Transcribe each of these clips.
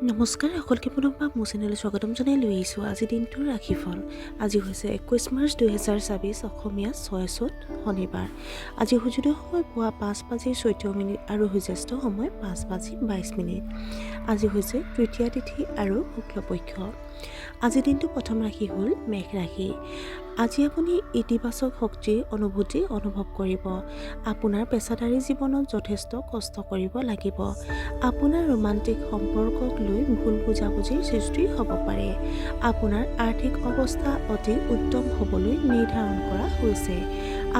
নমস্কাৰ সকলোকে পুনৰবাৰ মোৰ চেনেললৈ স্বাগতম জনাই লৈ আহিছোঁ আজিৰ দিনটোৰ ৰাশিফল। আজি হৈছে 21 মাৰ্চ 2024 অসমীয়া 6 চ'ত শনিবাৰ। আজি সূৰ্যোদয় সময় পুৱা 5:14 আৰু সূৰ্যাস্ত সময় 5:22। আজি হৈছে তৃতীয়া তিথি আৰু শুক্লপক্ষ। আজিৰ দিনটো প্ৰথম ৰাশি হ'ল মেঘ ৰাশি। আজি আপুনি ইতিবাচক শক্তিৰ অনুভূতি অনুভৱ কৰিব। আপোনাৰ পেছাদাৰী জীৱনত যথেষ্ট কষ্ট কৰিব লাগিব। আপোনাৰ ৰোমান্টিক সম্পৰ্কক লৈ ভুল বুজাবুজিৰ সৃষ্টি হ'ব পাৰে। আপোনাৰ আৰ্থিক অৱস্থা অতি উত্তম হ'বলৈ নিৰ্ধাৰণ কৰা হৈছে।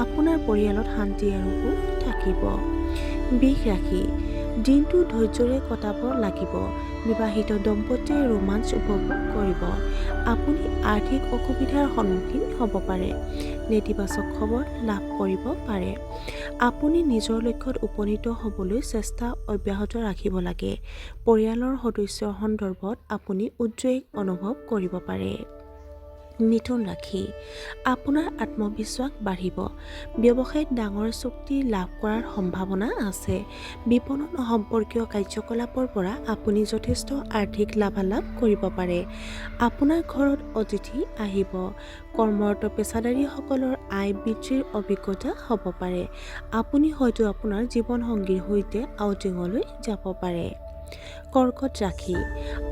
আপোনাৰ পৰিয়ালত শান্তি আৰু সুখ থাকিব। বৃষ ৰাশি। দিনটো ধৈৰ্য্যৰে কটাব লাগিব। বিবাহিত দম্পতীয়ে ৰোমাঞ্চ উপভোগ কৰিব। আপুনি আৰ্থিক অসুবিধাৰ সন্মুখীন হ'ব পাৰে। নেতিবাচক খবৰ লাভ কৰিব পাৰে। আপুনি নিজৰ লক্ষ্যত উপনীত হ'বলৈ চেষ্টা অব্যাহত ৰাখিব লাগে। পৰিয়ালৰ সদস্যৰ সন্দৰ্ভত আপুনি উদ্বেগ অনুভৱ কৰিব পাৰে। মিথুন ৰাশি। আপোনাৰ আত্মবিশ্বাস বাঢ়িব। ব্যৱসায়ত ডাঙৰ চুক্তি লাভ কৰাৰ সম্ভাৱনা আছে। বিপণন সম্পৰ্কীয় কাৰ্যকলাপৰ পৰা আপুনি যথেষ্ট আৰ্থিক লাভালাভ কৰিব পাৰে। আপোনাৰ ঘৰত অতিথি আহিব। কৰ্মৰত পেছাদাৰীসকলৰ আয় বৃদ্ধিৰ অভিজ্ঞতা হ'ব পাৰে। আপুনি হয়তো আপোনাৰ জীৱনসংগীৰ সৈতে আউটিঙলৈ যাব পাৰে। কৰ্কট ৰাশি।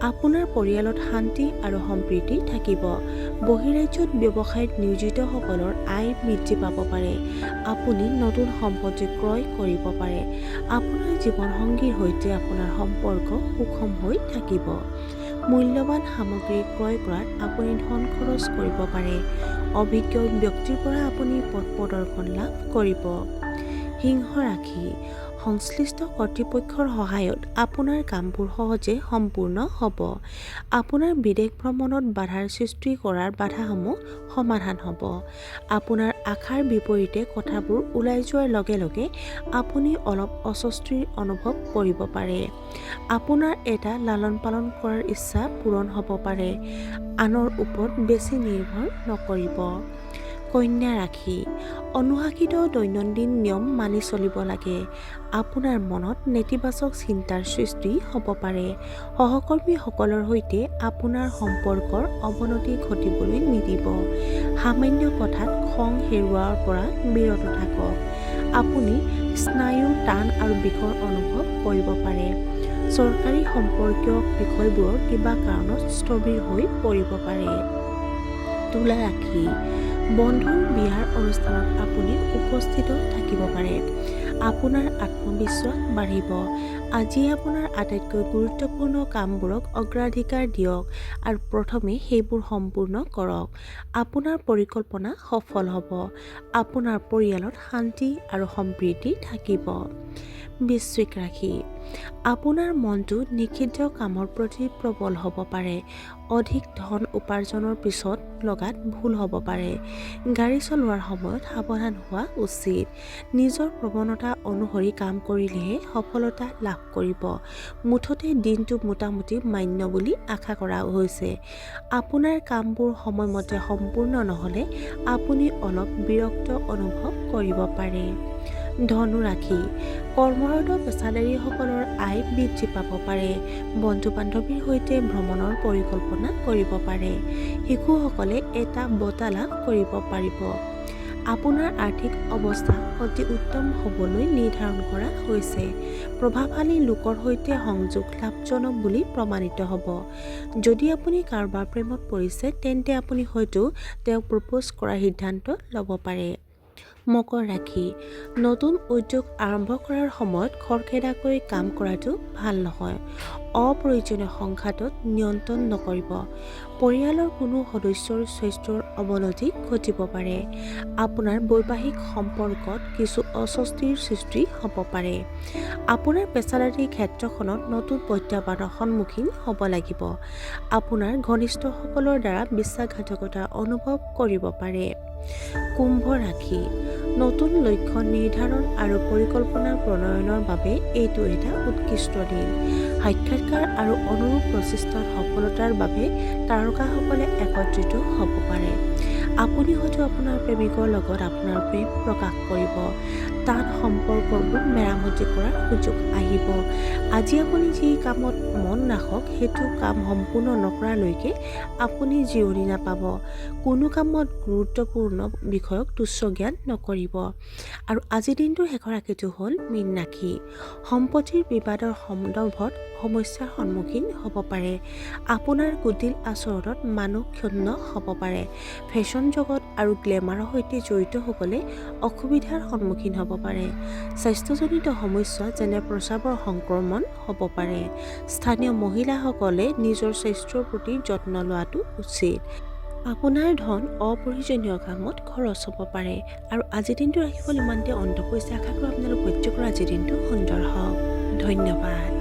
আপোনাৰ পৰিয়ালত শান্তি আৰু সম্প্ৰীতি থাকিব। বহিৰাজ্যত ব্যৱসায়ত নিয়োজিতসকলৰ আয় বৃদ্ধি পাব পাৰে। আপুনি নতুন সম্পত্তি ক্ৰয় কৰিব পাৰে। আপোনাৰ জীৱনসংগীৰ সৈতে আপোনাৰ সম্পৰ্ক সুষম হৈ থাকিব। মূল্যৱান সামগ্ৰী ক্ৰয় কৰাত আপুনি ধন খৰচ কৰিব পাৰে। অভিজ্ঞ ব্যক্তিৰ পৰা আপুনি পথ প্ৰদৰ্শন লাভ কৰিব। সিংহ ৰাশি। সংশ্লিষ্ট কৰ্তৃপক্ষৰ সহায়ত আপোনাৰ কামবোৰ সহজে সম্পূৰ্ণ হ'ব। আপোনাৰ বিদেশ ভ্ৰমণত বাধাৰ সৃষ্টি কৰাৰ বাধাসমূহ সমাধান হ'ব। আপোনাৰ আশাৰ বিপৰীতে কথাবোৰ ওলাই যোৱাৰ লগে লগে আপুনি অলপ অস্বস্তিৰ অনুভৱ কৰিব পাৰে। আপোনাৰ এটা লালন পালন কৰাৰ ইচ্ছা পূৰণ হ'ব পাৰে। আনৰ ওপৰত বেছি নিৰ্ভৰ নকৰিব। কন্যা ৰাশি। অনুশাসিত দৈনন্দিন নিয়ম মানি চলিব লাগে। আপোনাৰ মনত নেতিবাচক চিন্তাৰ সৃষ্টি হ'ব পাৰে। সহকৰ্মীসকলৰ সৈতে আপোনাৰ সম্পৰ্কৰ অৱনতি ঘটিবলৈ নিদিব। সামান্য কথাত খং হেৰুওৱাৰ পৰা বিৰত থাকক। আপুনি স্নায়ুৰ টান আৰু বিষৰ অনুভৱ কৰিব পাৰে। চৰকাৰী সম্পৰ্কীয় বিষয়বোৰৰ কিবা কাৰণত স্থবিৰ হৈ পৰিব পাৰে। তুলা ৰাশি। বন্ধুৰ বিয়াৰ অনুষ্ঠানত আপুনি উপস্থিত থাকিব পাৰে। আপোনাৰ আত্মবিশ্বাস বাঢ়িব। আজি আপোনাৰ আটাইতকৈ গুৰুত্বপূৰ্ণ কামবোৰক অগ্ৰাধিকাৰ দিয়ক আৰু প্ৰথমে সেইবোৰ সম্পূৰ্ণ কৰক। আপোনাৰ পৰিকল্পনা সফল হ'ব। আপোনাৰ পৰিয়ালত শান্তি আৰু সম্প্ৰীতি থাকিব। বৃশ্চিক ৰাশি। আপোনাৰ মনটো নিষিদ্ধ কামৰ প্ৰতি প্ৰবল হ'ব পাৰে। অধিক ধন উপাৰ্জনৰ পিছত লগাত ভুল হ'ব পাৰে। গাড়ী চলোৱাৰ সময়ত সাৱধান হোৱা উচিত। নিজৰ প্ৰৱণতা অনুসৰি কাম কৰিলেহে সফলতা লাভ কৰিব। মুঠতে দিনটো মোটামুটি মান্য বুলি আশা কৰা হৈছে। আপোনাৰ কামবোৰ সময়মতে সম্পূৰ্ণ নহ'লে আপুনি অলপ বিৰক্ত অনুভৱ কৰিব পাৰে। ধনু ৰাশি। কৰ্মৰত পেছাদাৰীসকলৰ আয় বৃদ্ধি পাব পাৰে। বন্ধু বান্ধৱীৰ সৈতে ভ্ৰমণৰ পৰিকল্পনা কৰিব পাৰে। শিশুসকলে এটা বঁটা লাভ কৰিব পাৰিব। আপোনাৰ আৰ্থিক অৱস্থা অতি উত্তম হ'বলৈ নিৰ্ধাৰণ কৰা হৈছে। প্ৰভাৱশালী লোকৰ সৈতে সংযোগ লাভজনক বুলি প্ৰমাণিত হ'ব। যদি আপুনি কাৰোবাৰ প্ৰেমত পৰিছে তেন্তে আপুনি হয়তো তেওঁক প্ৰপ'জ কৰাৰ সিদ্ধান্ত ল'ব পাৰে। মকৰ ৰাশি। নতুন উদ্যোগ আৰম্ভ কৰাৰ সময়ত খৰখেদাকৈ কাম কৰাটো ভাল নহয়। অপ্ৰয়োজনীয় সংঘাতত নিয়ন্ত্ৰণ নকৰিব। পৰিয়ালৰ কোনো সদস্যৰ স্বাস্থ্যৰ অৱনতি ঘটিব পাৰে। আপোনাৰ বৈবাহিক সম্পৰ্কত কিছু অস্বস্তিৰ সৃষ্টি হ'ব পাৰে। আপোনাৰ পেছাদাৰী ক্ষেত্ৰখনত নতুন প্ৰত্যাহ্বানৰ সন্মুখীন হ'ব লাগিব। আপোনাৰ ঘনিষ্ঠসকলৰ দ্বাৰা বিশ্বাসঘাতকতা অনুভৱ কৰিব পাৰে। কুম্ভ ৰাশি। নতুন লক্ষ্য নিৰ্ধাৰণ আৰু পৰিকল্পনা প্ৰণয়নৰ বাবে এইটো এটা উৎকৃষ্ট দিন। সাক্ষাৎকাৰ আৰু অনুৰূপ প্ৰচেষ্টাত সফলতাৰ বাবে তাৰকাসকলে একত্ৰিত হ'ব পাৰে। আপুনি হয়তো আপোনাৰ প্ৰেমিকৰ লগত আপোনাৰ প্ৰেম প্ৰকাশ কৰিব। টান সম্পৰ্কবোৰ মেৰামতি কৰাৰ সুযোগ আহিব। আজি আপুনি যি কামত মন ৰাখক সেইটো কাম সম্পূৰ্ণ নকৰালৈকে আপুনি জিৰণি নাপাব। কোনো কামত গুৰুত্বপূৰ্ণ বিষয়ক তুচ্ছ জ্ঞান নকৰিব। আৰু আজিৰ দিনটোৰ শেষৰ ৰাশিটো হ'ল মীন ৰাশি। সম্পত্তিৰ বিবাদৰ সন্দৰ্ভত সমস্যাৰ সন্মুখীন হ'ব পাৰে। আপোনাৰ কুটিল আচৰণত মানুহ ক্ষুণ্ণ হ'ব পাৰে। ফেশ্বন জগত আৰু গ্লেমাৰৰ সৈতে জড়িতসকলে অসুবিধাৰ সন্মুখীন হ'ব পাৰে। স্বাস্থ্যজনিত সমস্যা যেনে প্ৰস্ৰাৱৰ সংক্ৰমণ হ'ব পাৰে। স্থানীয় মহিলাসকলে নিজৰ স্বাস্থ্যৰ প্ৰতি যত্ন লোৱাটো উচিত। আপোনাৰ ধন অপ্ৰয়োজনীয় কামত খৰচ হ'ব পাৰে। আৰু আজিৰ দিনটোৰ ৰাশিফল ইমানতে অন্ত পৰিছে। আশা কৰোঁ আপোনালোক প্ৰত্যেকৰ আজিৰ দিনটো সুন্দৰ হওক। ধন্যবাদ।